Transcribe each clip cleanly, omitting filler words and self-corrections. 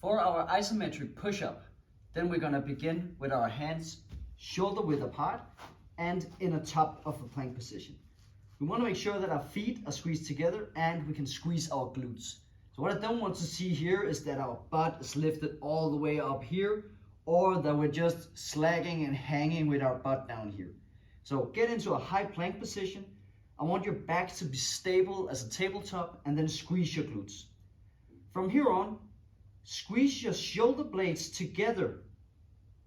For our isometric push-up, then we're gonna begin with our hands shoulder width apart and in a top of a plank position. We wanna make sure that our feet are squeezed together and we can squeeze our glutes. So what I don't want to see here is that our butt is lifted all the way up here, or that we're just slagging and hanging with our butt down here. So get into a high plank position. I want your back to be stable as a tabletop and then squeeze your glutes. From here on, squeeze your shoulder blades together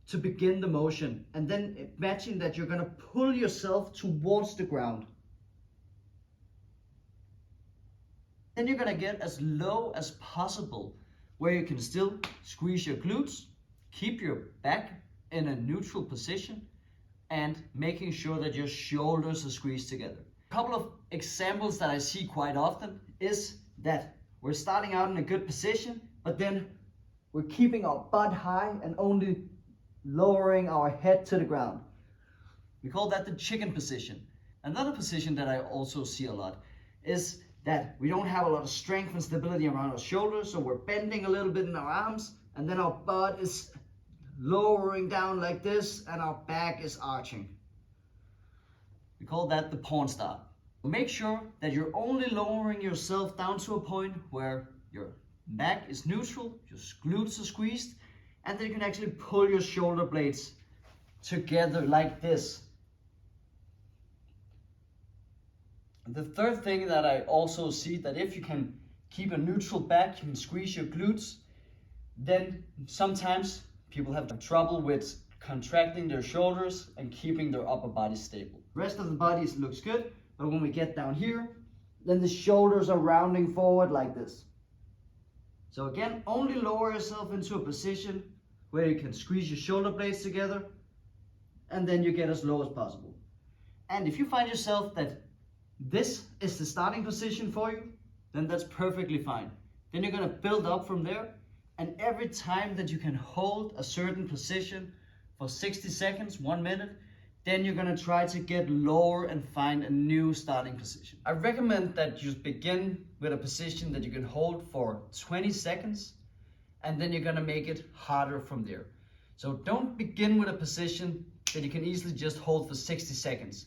to begin the motion, and then imagine that you're gonna pull yourself towards the ground. Then you're gonna get as low as possible, where you can still squeeze your glutes, keep your back in a neutral position, and making sure that your shoulders are squeezed together. A couple of examples that I see quite often is that we're starting out in a good position, but then we're keeping our butt high and only lowering our head to the ground. We call that the chicken position. Another position that I also see a lot is that we don't have a lot of strength and stability around our shoulders, so we're bending a little bit in our arms, and then our butt is lowering down like this, and our back is arching. We call that the porn star. Make sure that you're only lowering yourself down to a point where your back is neutral, your glutes are squeezed, and then you can actually pull your shoulder blades together like this. The third thing that I also see, that if you can keep a neutral back, you can squeeze your glutes, then sometimes people have trouble with contracting their shoulders and keeping their upper body stable. The rest of the body looks good, but when we get down here, then the shoulders are rounding forward like this. So again, only lower yourself into a position where you can squeeze your shoulder blades together, and then you get as low as possible. And if you find yourself that this is the starting position for you, then that's perfectly fine. Then you're gonna build up from there, and every time that you can hold a certain position for 60 seconds, 1 minute, then you're gonna try to get lower and find a new starting position. I recommend that you begin with a position that you can hold for 20 seconds, and then you're gonna make it harder from there. So don't begin with a position that you can easily just hold for 60 seconds.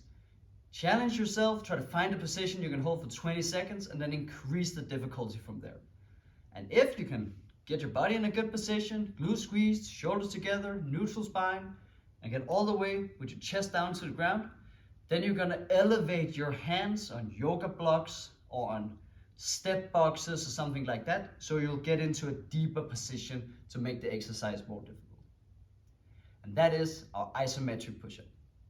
Challenge yourself, try to find a position you can hold for 20 seconds, and then increase the difficulty from there. And if you can get your body in a good position, glutes squeezed, shoulders together, neutral spine, and get all the way with your chest down to the ground, then you're gonna elevate your hands on yoga blocks or on step boxes or something like that, so you'll get into a deeper position to make the exercise more difficult. And that is our isometric push-up.